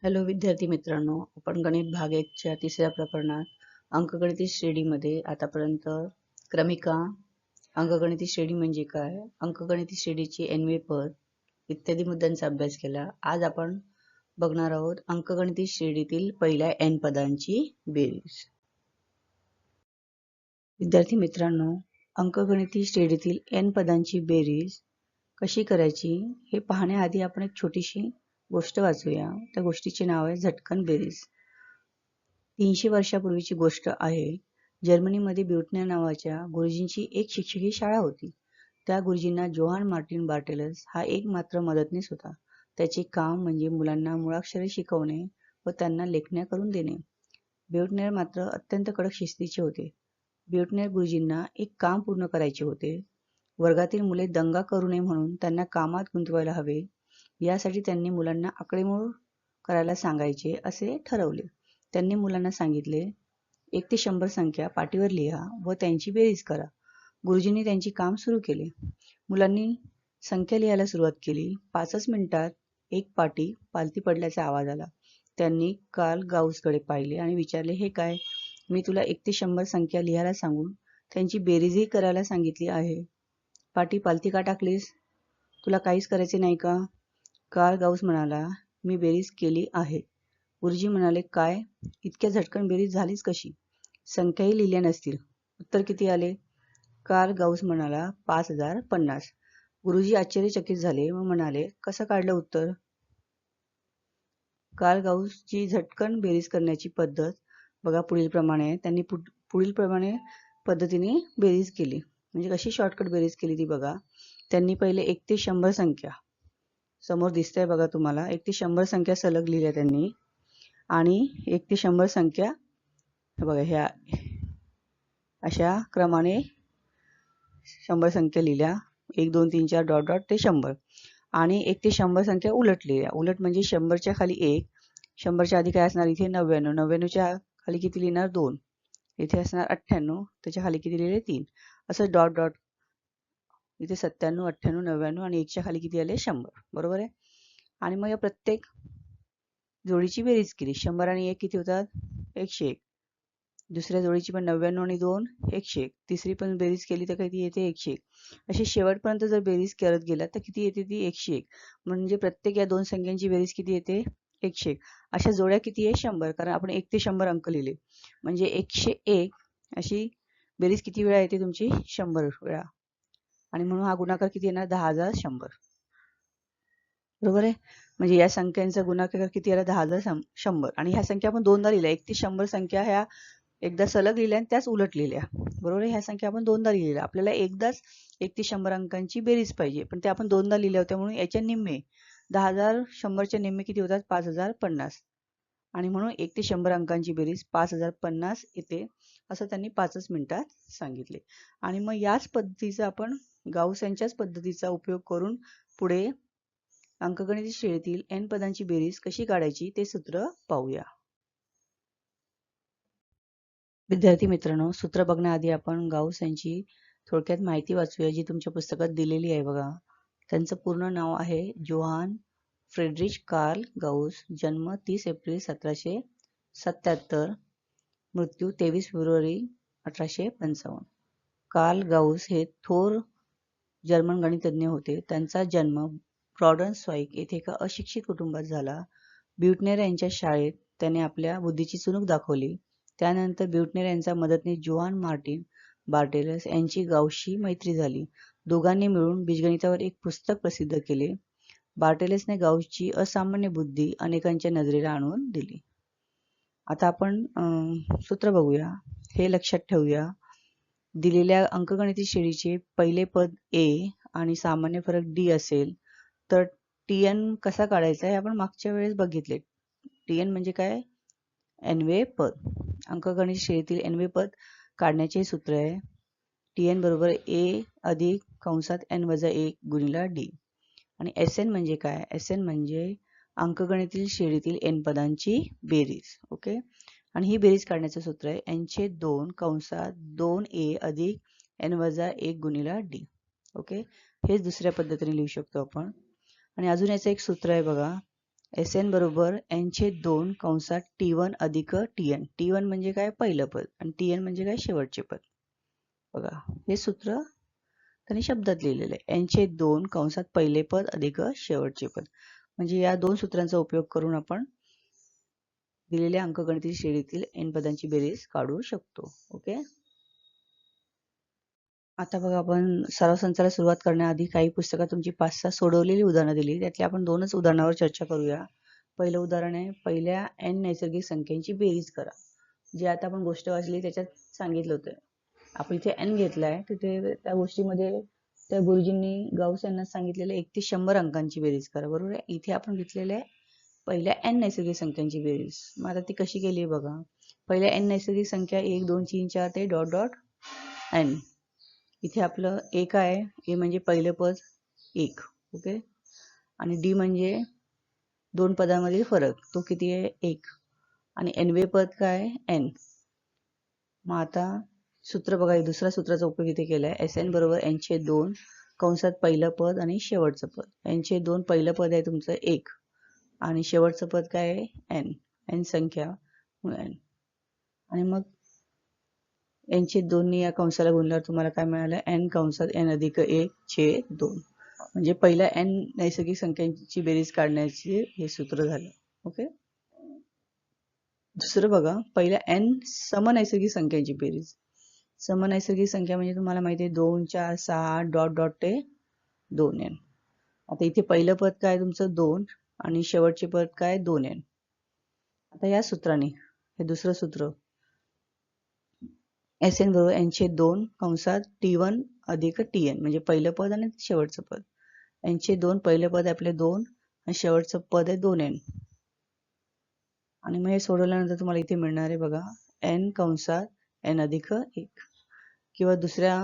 Hello विद्यार्थी मित्रांनो, आपण गणित भाग 1च्या तिसऱ्या प्रकरणात अंकगणिती श्रेणीमध्ये आतापर्यंत क्रमिका, अंकगणिती श्रेणी म्हणजे काय, अंकगणिती श्रेणीची एनवे पद इत्यादी मुद्द्यांचा अभ्यास केला. आज आपण बघणार आहोत अंकगणिती श्रेणीतील पहिल्या एन पदांची बेरीज. विद्यार्थी मित्रांनो, अंकगणिती श्रेणीतील एन पदांची बेरीज कशी करायची हे पाहण्याआधी आपण एक छोटीशी गोष्ट वाचूया. त्या गोष्टीचे नाव आहे झटकन बेरीज. 300 वर्षापूर्वीची गोष्ट आहे. जर्मनीमध्ये ब्युटनर नावाच्या गुरुजींची एक शिक्षकी शाळा होती. त्या गुरुजींना जोहान मार्टिन बार्टेलस हा एकमात्र मदतनीस होता. त्याचे काम म्हणजे मुलांना मुळाक्षरे शिकवणे व त्यांना लेखण्या करून देणे. ब्युटनर मात्र अत्यंत कडक शिस्तीचे होते. ब्युटनर गुरुजींना एक काम पूर्ण करायचे होते. वर्गातील मुले दंगा करू नये म्हणून त्यांना कामात गुंतवायला हवे, यासाठी त्यांनी मुलांना आकडेमोड करायला सांगायचे असे ठरवले. त्यांनी मुलांना सांगितले, 1 ते 100 संख्या पाटीवर लिहा व त्यांची बेरीज करा. गुरुजींनी त्यांचे काम सुरू केले. मुलांनी संख्या लिहायला सुरुवात केली. 5च मिनिटात एक पाटी पालती पडल्याचा आवाज आला. त्यांनी कार्ल गाऊसकडे पाहिले आणि विचारले, हे काय? मी तुला 1 ते 100 संख्या लिहायला सांगून त्यांची बेरीजही करायला सांगितली आहे. पाटी पालती का टाकलीस? तुला काहीच करायचे नाही का? कार्ल गाऊस म्हणाला, मी बेरीज केली आहे. गुरुजी म्हणाले, काय? इतक्या झटकन बेरीज झालीच कशी? संख्याही लिहिल्या नसतील. उत्तर किती आले? कार्ल गाऊस म्हणाला, 5050. गुरुजी आश्चर्यचकित झाले व म्हणाले, कसं काढलं उत्तर? कार्ल गाऊसची झटकन बेरीज करण्याची पद्धत बघा पुढील प्रमाणे. त्यांनी पुढील प्रमाणे पद्धतीने बेरीज केली. म्हणजे कशी शॉर्टकट बेरीज केली ती बघा. त्यांनी पहिले 1 ते 100 संख्या, समोर दिसतंय बघा तुम्हाला, 1 ते 100 संख्या सलग लिहिल्या त्यांनी आणि 1 ते 100 संख्या बघा ह्या अशा क्रमाने 100 संख्या लिहिल्या. 1 2 3 4 डॉट डॉट ते 100 आणि 1 ते 100 संख्या उलट लिहिल्या. उलट म्हणजे 100च्या खाली 1, 100च्या आधी काय असणार इथे 99, 99च्या खाली किती लिहिणार 2, इथे असणार 98, त्याच्या खाली किती लिहिले 3, असं डॉट डॉट इथे 97, 98, 99 आणि 1च्या खाली किती आले 100. बरोबर आहे. आणि मग या प्रत्येक जोडीची बेरीज केली. 100 आणि 1 किती होतात? 101. दुसऱ्या जोडीची पण 99 आणि 2 101. तिसरी पण बेरीज केली तर किती येते? 101. अशी शेवटपर्यंत जर बेरीज करत गेला तर किती येते ती? 101. म्हणजे प्रत्येक या दोन संख्यांची बेरीज किती येते? 101. अशा जोड्या किती आहे? 100. कारण आपण 1 ते 100 अंक लिहिले. म्हणजे 101 अशी बेरीज किती वेळा येते तुमची? 100 वेळा. आणि म्हणून हा गुणाकार किती येणार? 10100. बरोबर आहे. म्हणजे या संख्यांचा गुणाकार किती आला? 10100. आणि ह्या संख्या आपण दोनदा लिहिल्या. 1 ते 100 संख्या ह्या एकदा सलग लिहिल्या आणि त्याच उलट लिहिल्या. बरोबर आहे. ह्या संख्या आपण दोनदा लिहिल्या. आपल्याला एकदाच 1 ते 100 अंकांची बेरीज पाहिजे, पण ते आपण दोनदा लिहिल्या होत्या म्हणून याच्या निम्मे 10100च्या निम्मे किती होतात? 5050. आणि म्हणून 1 ते 100 अंकांची बेरीज 5050 येते, असं त्यांनी 5च मिनिटात सांगितले. आणि मग याच पद्धतीचा आपण गाऊस यांच्याच पद्धतीचा उपयोग करून पुढे अंकगणित श्रेणीतील n पदांची बेरीज कशी काढायची ते सूत्र पाहूया. विद्यार्थी मित्रांनो, सूत्र बघण्याआधी आपण गाऊस यांची थोडक्यात माहिती वाचूया, जी तुमच्या पुस्तकात दिलेली आहे बघा. त्यांचं पूर्ण नाव आहे जोहान फ्रेडरिच कार्ल गाऊस. जन्म 30 एप्रिल 1777, मृत्यू 23 फेब्रुवारी 1855. कार्ल गाऊस हे थोर जर्मन गणितज्ञ होते. त्यांचा जन्म ब्रॉडनस्वाईक येथे एका अशिक्षित कुटुंबात झाला. ब्युटनर यांच्या शाळेत त्याने आपल्या बुद्धीची चुणूक दाखवली. त्यानंतर ब्युटनर यांचा मदतनीस जोहान मार्टिन बार्टेलस यांची गाऊसशी मैत्री झाली. दोघांनी मिळून बीजगणितावर एक पुस्तक प्रसिद्ध केले. बार्टेलसने गाऊसची असामान्य बुद्धी अनेकांच्या नजरेला आणून दिली. आता आपण सूत्र बघूया. हे लक्षात ठेवूया. दिलेल्या अंकगणिती श्रेणीचे पहिले पद a आणि सामान्य फरक d असेल तर tn कसा काढायचा हे आपण मागच्या वेळेस बघितले. tn म्हणजे काय? nवे पद. अंकगणित श्रेणीतील nवे पद काढण्याचे सूत्र आहे tn बरोबर a अधिक कंसात n वजा 1 गुणिला d. आणि sn म्हणजे काय? sn म्हणजे अंकगणितील श्रेणीतील n पदांची बेरीज. ओके. आणि ही बेरीज काढण्याचं सूत्र आहे n/2 कंसात 2a अधिक n वजा 1 गुणिला d. ओके. हेच दुसऱ्या पद्धतीने लिहू शकतो आपण. आणि अजून याचं एक सूत्र आहे बघा, एस एन बरोबर एन छेद 2 कंसात T1 अधिक TN. T1 म्हणजे काय? पहिलं पद आणि TN म्हणजे काय? शेवटचे पद. बघा हे सूत्र त्यांनी शब्दात लिहिलेलं आहे. एन छेद 2 कंसात पहिले पद अधिक शेवटचे पद. म्हणजे या दोन सूत्रांचा उपयोग करून आपण दिलेल्या अंकगणितीय श्रेणीतील n पदांची बेरीज काढू शकतो. ओके. आता बघा आपण सराव संचाला सुरुवात करण्याआधी काही पुस्तकात तुमची 5-6 सोडवलेली उदाहरणं दिली. त्यातली आपण 2च उदाहरणावर चर्चा करूया. पहिलं उदाहरण आहे, पहिल्या n नैसर्गिक संख्यांची बेरीज करा. जे आता आपण गोष्ट वाचली त्याच्यात सांगितलं होतं. आपण इथे n घेतलाय, तिथे त्या गोष्टीमध्ये त्या गुरुजींनी गाऊस यांना सांगितलेलं 1 ते 100 अंकांची बेरीज करा. बरोबर आहे. इथे आपण घेतलेलं आहे पहिल्या n नैसर्गिक संख्यांची बेरीज. मग आता ती कशी केली बघा. पहिल्या n नैसर्गिक संख्या 1, 2, 3, 4 ते डॉट डॉट n. इथे आपलं ए काय आहे? ए म्हणजे पहिलं पद 1. ओके. आणि डी म्हणजे दोन पदांमधील फरक. तो किती आहे? 1. आणि nवे पद काय? n. मग आता सूत्र बघा, दुसऱ्या सूत्राचा उपयोग इथे केलाय. Sn बरोबर n छेद 2 कंसात पहिलं पद आणि शेवटचं पद. n छेद 2 पहिलं पद आहे तुमचं 1 आणि शेवटचं पद काय आहे? n. n संख्या n. आणि मग n छेद 2 ने या कंसाला गुणल्यावर तुम्हाला काय मिळालं? n कंसात n अधिक 1 छेद 2. म्हणजे पहिल्या n नैसर्गिक संख्यांची बेरीज काढण्याचे हे सूत्र झालं. ओके. दुसरं बघा, पहिल्या n समनैसर्गिक संख्यांची बेरीज. समनैसर्गिक संख्या म्हणजे तुम्हाला माहिती आहे 2, 4, 6 डॉट डॉट ते 2n. आता इथे पहिलं पद काय तुमचं 2 आणि शेवटचे पद काय 2n. आता या सूत्राने हे दुसरं सूत्र Sn बरोबर n छेद 2 कंसात T1 अधिक TN म्हणजे पहिलं पद आणि शेवटचं पद. n छेद 2 पहिलं पद आपले 2 आणि शेवटचं पद आहे 2n. आणि मग हे सोडवल्यानंतर तुम्हाला इथे मिळणार आहे बघा n कंसात n अधिक 1. किंवा दुसऱ्या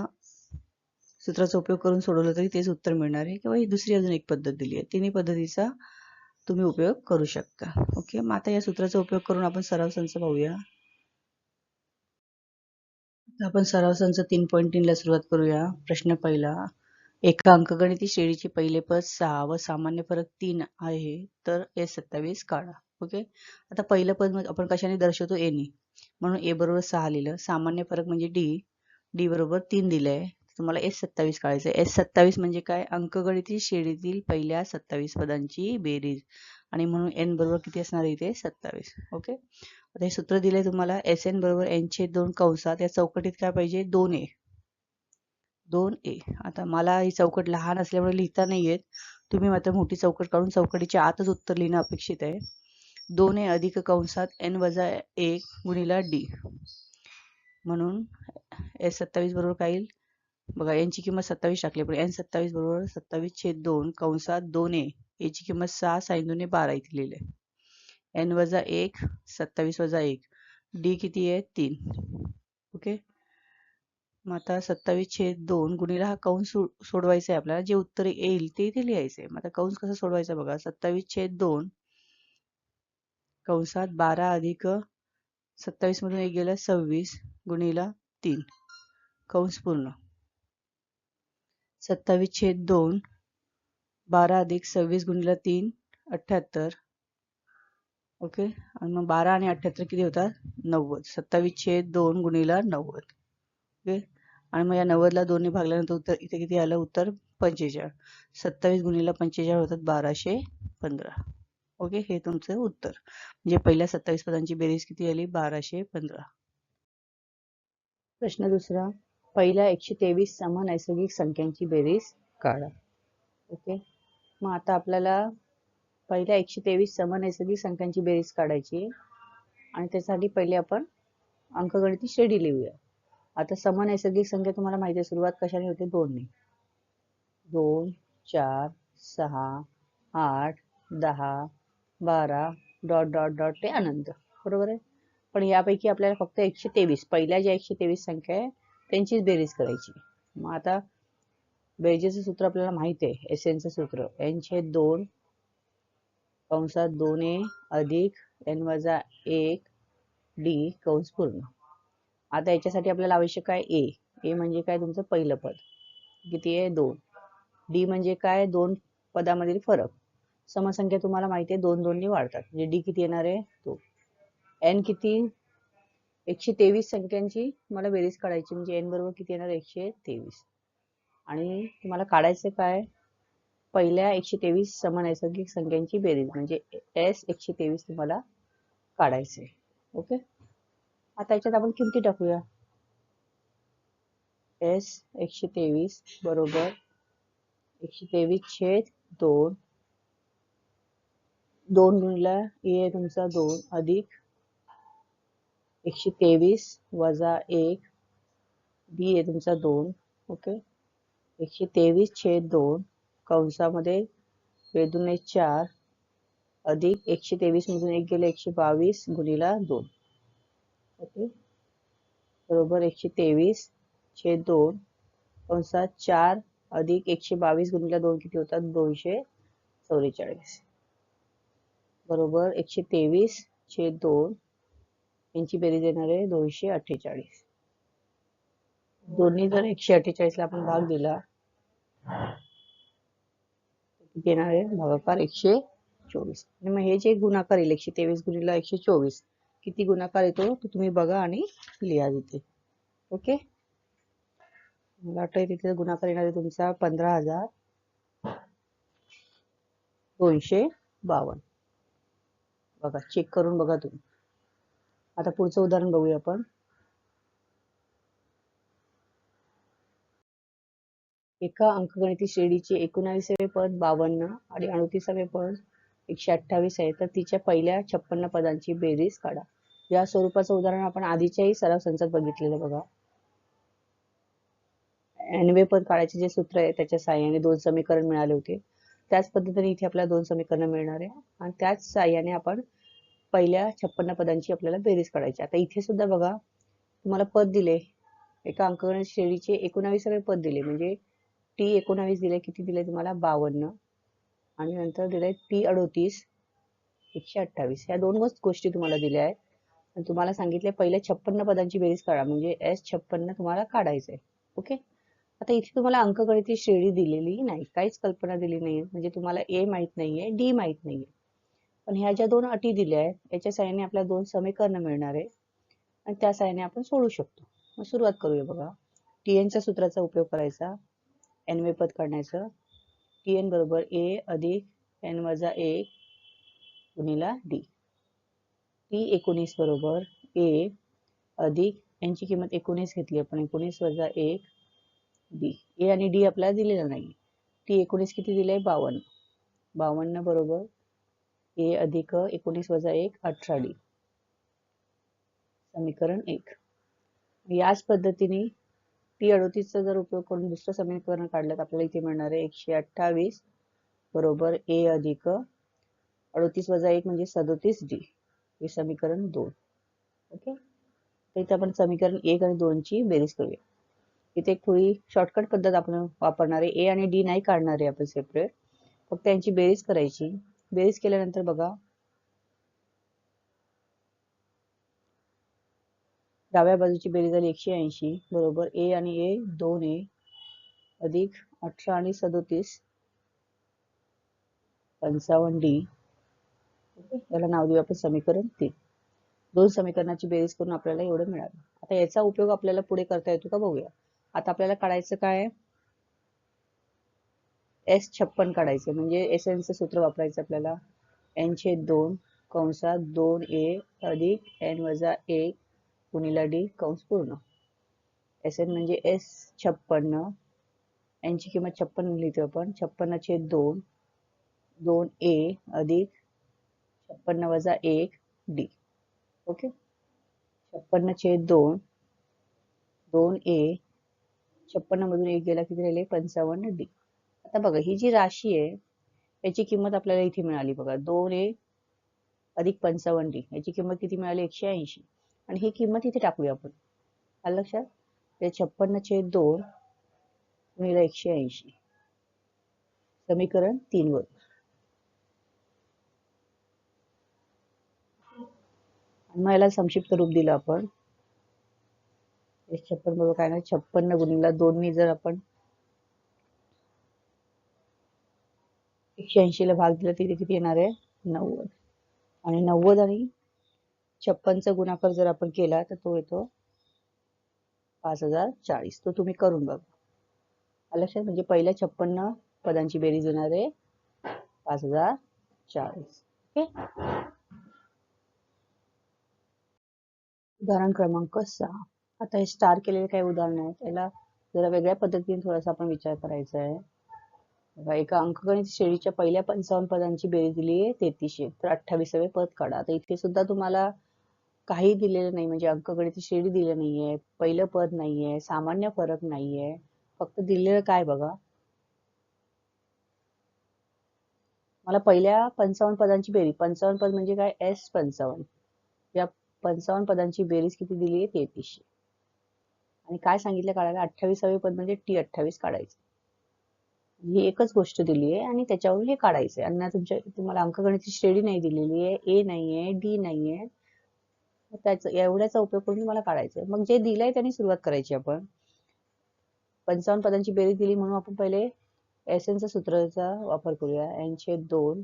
सूत्राचा उपयोग करून सोडवलं तरी तेच उत्तर मिळणार आहे. किंवा ही दुसरी अजून एक पद्धत दिली आहे. तिन्ही पद्धतीचा तुम्ही उपयोग करू शकता. ओके. मग आता या सूत्राचा उपयोग करून आपण सराव संच पाहूया. आपण सराव संच 3.3 ला सुरुवात करूया. प्रश्न पहिला, एका अंकगणिती श्रेणीचे पहिले पद 6 व सामान्य फरक 3 आहे तर S27 काढा. ओके. आता पहिलं पद आपण कशाने दर्शवतो? a ने. म्हणून a बरोबर 6 लिहिलं. सामान्य फरक म्हणजे d बरोबर 3 दिलंय. तुम्हाला S27 काढायचं. S27 म्हणजे काय? अंकगणिती श्रेणीतील पहिल्या 27 पदांची बेरीज. आणि म्हणून n बरोबर किती असणार आहे इथे? 27. ओके. आता हे सूत्र दिलंय तुम्हाला. Sn बरोबर n छेद 2 कंसात या चौकटीत काय पाहिजे? 2a. 2a. आता मला ही चौकट लहान असल्यामुळे लिहिता नाही येत. तुम्ही मात्र मोठी चौकट काढून चौकटीच्या आतच उत्तर लिहिणं अपेक्षित आहे. 2a अधिक कंसात n वजा 1 गुणिला d. म्हणून S27 बरोबर काय येईल? बघा n ची किंमत 27 टाकली पण n27 बरोबर 27 छेद 2 कंसात 2a. a ची किंमत 6 sin 2 12 इथे लिहिले. n वजा 1 27 वजा 1 d किती आहे? 3. ओके. मग आता 27 छेद 2 गुणिला हा कंस सोडवायचा आहे आपल्याला. जे उत्तर येईल ते इथे लिहायचंय. मग आता कंस कसं सोडवायचा बघा. 27 छेद 2 कंसात 12 अधिक 27 मधून 1 गेला 26 गुणिला 3 कंस पूर्ण. 27 छेद 2 12 अधिक 26 गुणिला 3 78. ओके. आणि मग 12 आणि 78 किती होतात? 90. 27 छेद 2 गुणिला 90. ओके. आणि मग या 90 ला 2 ने भागल्यानंतर उत्तर इथे किती आलं? उत्तर 45. 27 गुणिला 45 होतात 1215. ओके. हे तुमचं उत्तर. म्हणजे पहिल्या 27 पदांची बेरीज किती आली? 1215. प्रश्न दुसरा, पहिल्या 123 समनैसर्गिक संख्यांची बेरीज काढा. ओके. मग आता आपल्याला पहिल्या 123 समनैसर्गिक संख्यांची बेरीज काढायची आणि त्यासाठी पहिले आपण अंकगणिती श्रेणी लिहूया. आता समनैसर्गिक संख्या तुम्हाला माहिती आहे सुरुवात कशाने होते? 2 ने. 2, 4, 6, 8, 10, 12 डॉट डॉट डॉट ते अनंत. बरोबर आहे. पण यापैकी आपल्याला फक्त 123 पहिल्या ज्या 123 संख्या आहे त्यांचीच बेरीज करायची. मग आता बेरजेचं सूत्र आपल्याला माहिती आहे. Snचं सूत्र n छेद 2 कंसात 2a अधिक n वजा 1 d कंस पूर्ण. आता याच्यासाठी आपल्याला आवश्यक आहे a म्हणजे काय? तुमचं पहिलं पद किती आहे? 2. d म्हणजे काय? दोन पदामधील फरक समसंख्या तुम्हाला माहिती आहे 2 2 ने वाढतात. म्हणजे डी किती येणार आहे 2. एन किती 123 संख्यांची मला बेरीज काढायची म्हणजे एन बरोबर किती येणार 123. आणि तुम्हाला काढायचं काय पहिल्या 123 समनैसर्गिक संख्यांची बेरीज म्हणजे एस 123 तुम्हाला काढायचे. ओके. आता याच्यात आपण किमती टाकूया. एस 123 बरोबर 123/2 2 गुणिला ए आहे तुमचा 2 अधिक 123 वजा 1 बी आहे तुमचा 2. ओके. 123/2 कंसामध्ये 4 अधिक 123 मधून 1 गेले 122 गुणिला 2. ओके. बरोबर 123/2 कंसात 4 अधिक 122 गुणिला 2 किती होतात 244 बरोबर 123/2 यांची बेरीज येणार आहे 248. दोन्ही जर 148 ला आपण भाग दिला किती येणार आहे भागाकार 124. आणि मग हे जे गुणाकार येईल 123 गुणिला 124 किती गुणाकार येतो तो तुम्ही बघा आणि लिहा तिथे. ओके. मला वाटतं तिथे गुणाकार येणार आहे तुमचा 15,252. बघा चेक करून बघा तुम्ही. आता पुढचं उदाहरण बघूया आपण. एका अंकगणिती श्रेणीचे 19वे पद 52 आणि 38वे पद 128 आहे तर तिच्या पहिल्या 56 पदांची बेरीज काढा. या स्वरूपाचं उदाहरण आपण आधीच्याही सराव संचात बघितलेलं बघा. 90वे पद काढायचे जे सूत्र आहे त्याच्या साहाय्याने 2 समीकरण मिळाले होते. त्याच पद्धतीने इथे आपल्याला 2 समीकरण मिळणार आहे आणि त्याच साहाय्याने आपण पहिल्या 56 पदांची आपल्याला बेरीज काढायची. आता इथे सुद्धा बघा तुम्हाला पद दिले एका अंकगणित श्रेणीचे 19वे पद दिले म्हणजे टी 19 दिले किती दिले तुम्हाला 52 आणि नंतर दिले टी 38 128 ह्या दोन गोष्टी तुम्हाला दिल्या आहेत आणि तुम्हाला सांगितले पहिल्या 56 पदांची बेरीज काढा म्हणजे एस 56 तुम्हाला काढायचंय. ओके. आता इथे तुम्हाला अंकगणिती श्रेणी दिलेली नाही काहीच कल्पना दिली नाही म्हणजे तुम्हाला ए माहित नाहीये डी माहित नाहीये पण ह्या ज्या 2 अटी दिल्या आहेत याच्या साहाय्याने आपल्याला 2 समीकरण मिळणार आहे आणि त्या साहाय्याने आपण सोडवू शकतो. मग सुरुवात करूया बघा. टीएनच्या सूत्राचा उपयोग करायचा एनवे पद काढण्याचं. टीएन बरोबर ए अधिक एन वजा 1 गुणिला डी. टी 19 बरोबर ए अधिक यांची किंमत 19 घेतली आपण 19 वजा 1 डी. ए आणि डी आपल्याला दिलेला नाही. टी 19 किती दिले 52. 52 बरोबर ए अधिक 19 वजा 1 18 डी. समीकरण 1. याच पद्धतीने टी 38 चा जर उपयोग करून दुसरं समीकरण काढलं तर आपल्याला इथे मिळणार आहे 128 बरोबर ए अधिक 38 वजा 1 म्हणजे 37 डी. हे समीकरण 2. ओके. तर इथे आपण समीकरण 1 आणि 2 ची बेरीज करूया. इथे एक थोडी शॉर्टकट पद्धत आपण वापरणार आहे. ए आणि डी नाही काढणार आहे आपण सेपरेट फक्त यांची बेरीज करायची. बेरीज केल्यानंतर बघा डाव्या बाजूची बेरीज झाली 180 बरोबर ए आणि ए 2a अधिक 18 आणि 37 55 डी. याला नाव देऊ आपण समीकरण 3. 2 समीकरणाची बेरीज करून आपल्याला एवढं मिळालं. आता याचा उपयोग आपल्याला पुढे करता येतो का बघूया. आता आपल्याला काढायचं काय एस 56 काढायचं म्हणजे एस चं सूत्र वापरायचं आपल्याला n/2 कंसात 2a अधिक n वजा 1 गुणिला डी कंस पूर्ण. एस एन म्हणजे एस 56 यांची किंमत 56 लिहितो आपण 56/2 2a अधिक 56 वजा 1 डी. ओके. 56/2 2a 56 मधून 1 गेला किती राहिले 55 डी. आता बघा ही जी राशी आहे याची किंमत आपल्याला इथे मिळाली बघा 2a अधिक 55 डी याची किंमत किती मिळाली 180 आणि ही किंमत इथे टाकूया आपण. आलं लक्षात. 56/2 गुणिले 180 समीकरण 3 वर. मग याला संक्षिप्त रूप दिलं आपण 56 बरोबर काय ना 56 गुणिला 2 नी जर आपण 180 ला भाग दिला तिथे किती येणार आहे 90 आणि 90 आणि 56चा गुणाकार जर आपण केला तर तो येतो 5040. तो तुम्ही करून बघा लक्षात म्हणजे पहिल्या 56 पदांची बेरीज येणार आहे 5040. ओके. उदाहरण क्रमांक 6. आता हे स्टार केलेले काही उदाहरण आहेत त्याला जरा वेगळ्या पद्धतीने थोडासा आपण विचार करायचा आहे. बघा एका अंकगणित श्रेणीच्या पहिल्या 55 पदांची बेरीज दिली आहे 3300 तर 28वे पद काढा. आता इथे सुद्धा तुम्हाला काही दिलेलं नाही म्हणजे अंकगणित श्रेणी दिलं नाहीये पहिलं पद नाहीये सामान्य फरक नाहीये फक्त दिलेलं काय बघा मला पहिल्या 55 पदांची बेरीज 55 पद म्हणजे काय S55 या 55 पदांची बेरीज किती दिली आहे 3300 आणि काय सांगितलं काढायला 28वे पद म्हणजे T28 काढायचं ही एकच गोष्ट दिली आहे आणि त्याच्यावरून हे काढायचंय आणि तुम्हाला अंकगणित श्रेणी नाही दिलेली आहे ए नाहीये डी नाहीये त्याचा एवढ्याचा उपयोग करून मला काढायचंय मग जे दिलंय त्यांनी सुरुवात करायची आपण 55 पदांची बेरीज दिली म्हणून आपण पहिले एसएनच्या सूत्राचा वापर करूया n/2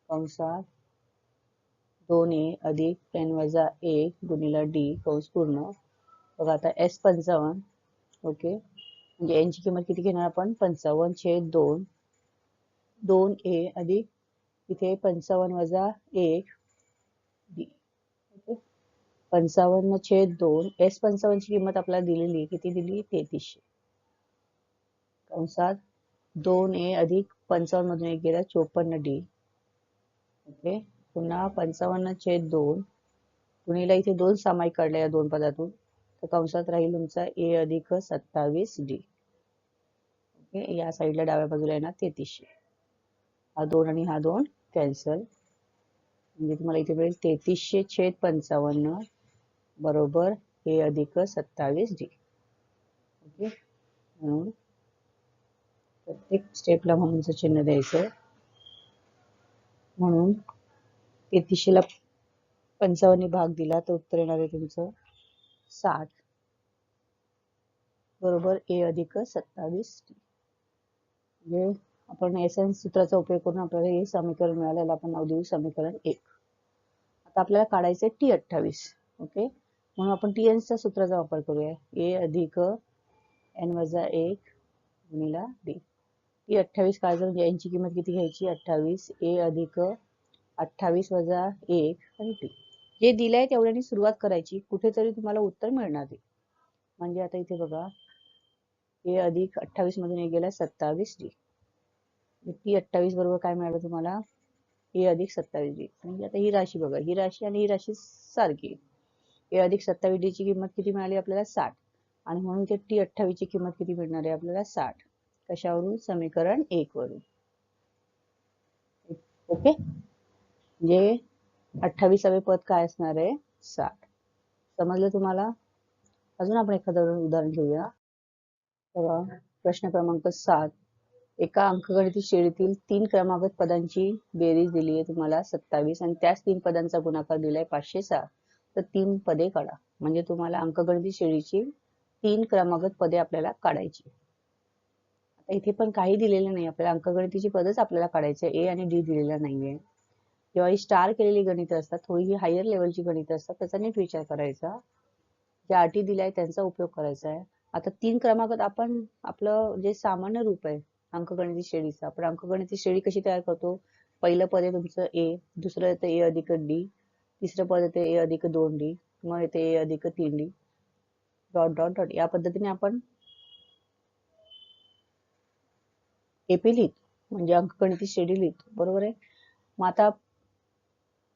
कंसात 2a अधिक n वजा 1 गुणिले d कंस पूर्ण बघा आता S55 ओके म्हणजे n ची किंमत किती घेणार आपण 55/2 2a अधिक इथे 55 वजा 1 d ओके 55/2 S55 ची किंमत आपल्याला दिलेली किती दिली 3300 कंसात 2a अधिक 55 मधून 1 गेला 54d ओके पुन्हा 55/2 गुणिले इथे 2 सामायिक काढले या दोन पदातून तर कंसात राहील तुमचा a अधिक 27d ओके या साईडला डाव्या बाजूला येणार 3300 हा 2 आणि हा 2 कॅन्सल म्हणजे तुम्हाला इथे मिळेल 3300/55 बरोबर a अधिक 27d ओके म्हणून प्रत्येक स्टेपला म्हणूनचं चिन्ह द्यायचं म्हणून 3300 ला 55 ने भाग दिला तर उत्तर येणार आहे तुमचं 60 बरोबर a अधिक 27d म्हणजे आपण एसएन सूत्राचा उपयोग करून आपल्याला हे समीकरण मिळालेलं आपण नाव देऊ समीकरण 1. आता आपल्याला काढायचे T28 ओके म्हणून आपण TN सूत्राचा वापर करूया a अधिक n वजा 1 गुणिले d T28 काढायचं म्हणजे n ची किंमत किती घ्यायची 28 a अधिक 28 वजा 1 आणि d जे दिलंय तेवढ्याने सुरुवात करायची कुठेतरी तुम्हाला उत्तर मिळणार आहे म्हणजे आता इथे बघा a अधिक 28 मधून 1 गेला 27d T28 बरोबर काय मिळालं तुम्हाला a अधिक 27d म्हणजे आता ही राशी बघा ही राशी आणि ही राशी सारखी a अधिक 27d ची किंमत किती मिळाली आपल्याला 60 आणि म्हणून ते T28 ची किंमत किती मिळणार आहे आपल्याला 60 कशावरून समीकरण 1 वरून ओके म्हणजे 28वे पद काय असणार आहे 60 समजलं तुम्हाला अजून आपण एखादं उदाहरण घेऊया प्रश्न क्रमांक 7 एका अंकगणित श्रेणीतील 3 क्रमागत पदांची बेरीज दिली आहे तुम्हाला 27 आणि त्याच 3 पदांचा गुणाकार दिलाय 506 तर 3 पदे काढा म्हणजे तुम्हाला अंकगणित श्रेणीची 3 क्रमागत पदे आपल्याला काढायची आता इथे पण काही दिलेलं नाही आपल्याला अंकगणितीची पदच आपल्याला काढायचे ए आणि डी दिलेला नाहीये जेव्हा ही स्टार केलेली गणित असतात थोडी ही हायर लेवलची गणित असतात त्याचा नीट विचार करायचा ज्या अटी दिल्या आहेत त्यांचा उपयोग करायचा आहे आता 3 क्रमागत आपण आपलं जे सामान्य रूप आहे अंकगणित श्रेणीचा आपण अंकगणित श्रेणी कशी तयार करतो पहिलं पद आहे तुमचं ए दुसरं येतं ए अधिक डी तिसरं पद येते ए अधिक 2d मग येते ए अधिक 3d डॉट डॉट डॉट या पद्धतीने आपण एपी लिहितो म्हणजे अंकगणित श्रेणी लिहितो बरोबर आहे मग आता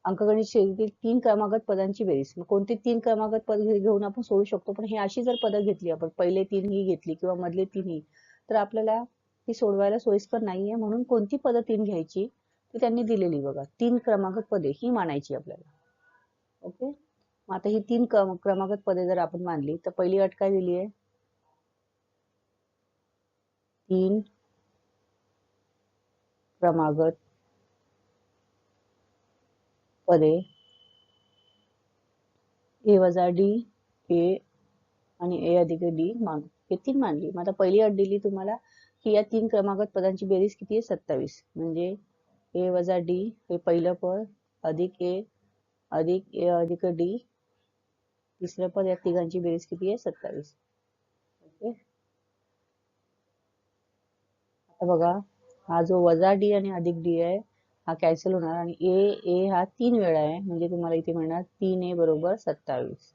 अंकगणित श्रेणीतील 3 क्रमागत पदांची बेरीज मग कोणती 3 क्रमागत पद घेऊन आपण सोडू शकतो पण ही अशी जर पदं घेतली आपण पहिले 3 ही घेतली किंवा मधले 3 ही तर आपल्याला ती सोडवायला सोयीस्कर नाहीये म्हणून कोणती पदं 3 घ्यायची ती त्यांनी दिलेली बघा 3 क्रमागत पदे ही मानायची आपल्याला ओके मग आता ही 3 क्रमागत पदे जर आपण मानली तर पहिली अट काय दिली आहे 3 क्रमागत पदे ए वजा डी ए आणि ए अधिक डी हे 3 मानली मग आता पहिली अट दिली तुम्हाला की या 3 क्रमागत पदांची बेरीज किती आहे 27. म्हणजे ए वजा डी हे पहिलं पद अधिक ए अधिक डी तिसरं पद, या तिघांची बेरीज किती आहे 27. ओके, आता बघा हा जो वजा डी आणि अधिक डी आहे हा कॅन्सल होणार आणि ए हा 3 वेळा आहे, म्हणजे तुम्हाला इथे मिळणार 3a बरोबर 27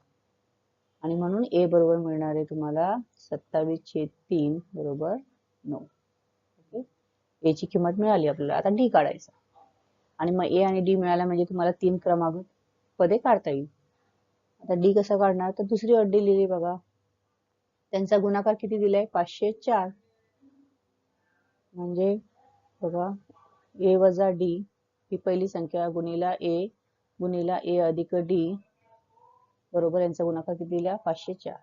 आणि म्हणून ए बरोबर मिळणार आहे तुम्हाला 27/3 बरोबर 9. ओके, ए ची किंमत मिळाली आपल्याला. आता डी काढायचा आणि मग ए आणि डी मिळाला म्हणजे तुम्हाला 3 क्रमांक पदे काढता येईल. आता डी कसा काढणार, तर दुसरी अट दिलेली बघा, त्यांचा गुणाकार किती दिलाय 504. म्हणजे बघा ए वजा डी ही पहिली संख्या गुणिला ए अधिक डी बरोबर यांचा गुणाकार किती दिला 504.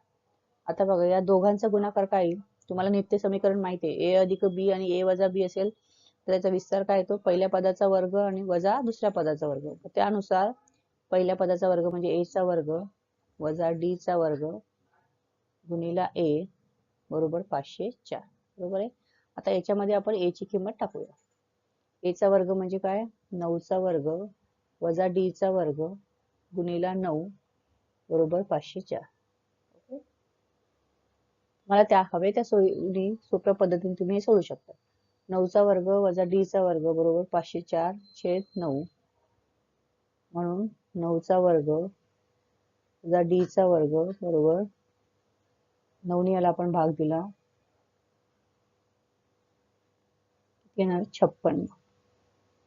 आता बघा या दोघांचा गुणाकार काय येईल, तुम्हाला नित्य समीकरण माहिती आहे, ए अधिक बी आणि ए वजा बी असेल तर त्याचा विस्तार काय येतो, पहिल्या पदाचा वर्ग आणि वजा दुसऱ्या पदाचा वर्ग. त्यानुसार पहिल्या पदाचा वर्ग म्हणजे ए चा वर्ग वजा डी चा वर्ग गुणिला ए बरोबर 504. बरोबर आहे. आता याच्यामध्ये आपण ए ची किंमत टाकूया. ए चा वर्ग म्हणजे काय 9 चा वर्ग वजा डी चा वर्ग गुणिला 9 बरोबर 504. मला त्या हवे त्या सोप्या पद्धतीने तुम्ही हे सोडू शकता. 9 चा वर्ग वजा डी चा वर्ग बरोबर 504/9 म्हणून 9 चा वर्ग वजा डी चा वर्ग बरोबर 9 ने याला आपण भाग दिला येणार 56.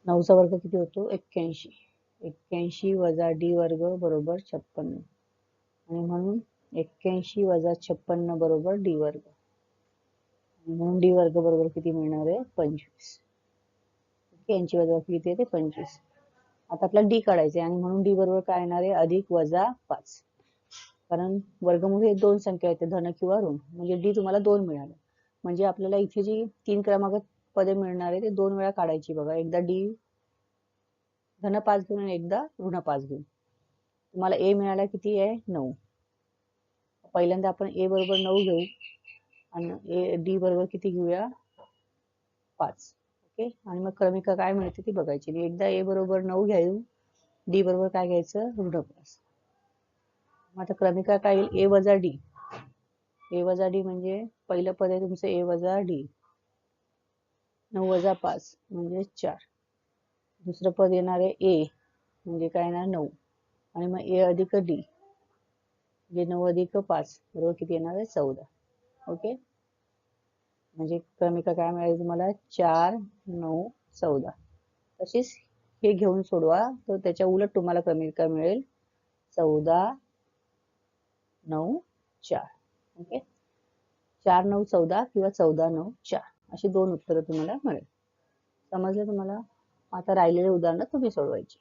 9 चा वर्ग किती होतो 81 वजा डी वर्ग बरोबर 56 आणि म्हणून 81 वजा 56 बरोबर डी वर्ग, म्हणून डी वर्ग बरोबर किती मिळणार आहे 25. यांची वजाबाकी किती आहे ते 25. आता आपल्याला डी काढायचे आणि म्हणून डी बरोबर काय येणार आहे अधिक वजा 5, कारण वर्गमूळ हे दोन संख्या आहेत धन किंवा ऋण, म्हणजे डी तुम्हाला 2 मिळालं. म्हणजे आपल्याला इथे जी 3 क्रमांक पदे मिळणार आहे ते 2 वेळा काढायची बघा, एकदा डी धन 5 घेऊन आणि एकदा ऋण 5 घेऊन. तुम्हाला ए मिळाला किती आहे 9. पहिल्यांदा आपण ए बरोबर 9 घेऊ आणि डी बरोबर किती घेऊया 5. ओके, आणि मग क्रमिका काय मिळते ती बघायची. एकदा ए बरोबर 9 घेऊ, डी बरोबर काय घ्यायचं ऋण 5. आता क्रमिका काय येईल ए वजा डी. ए वजा डी म्हणजे पहिलं पद आहे तुमचं ए वजा डी, 9 वजा 5 म्हणजे 4. दुसरं पद येणार आहे ए म्हणजे काय येणार 9 आणि मग ए अधिक डी म्हणजे 9 अधिक 5 बरोबर किती येणार आहे 14. ओके, म्हणजे क्रमिका काय मिळेल तुम्हाला 4, 9, 14. तशीच हे घेऊन सोडवा तर त्याच्या उलट तुम्हाला क्रमिका मिळेल 14, 9, 4. ओके, 4, 9, 14 किंवा 14, 9, 4 अशी दोन उत्तरं तुम्हाला मिळेल. समजलं तुम्हाला. आता राहिलेले उदाहरणं तुम्ही सोडवायची.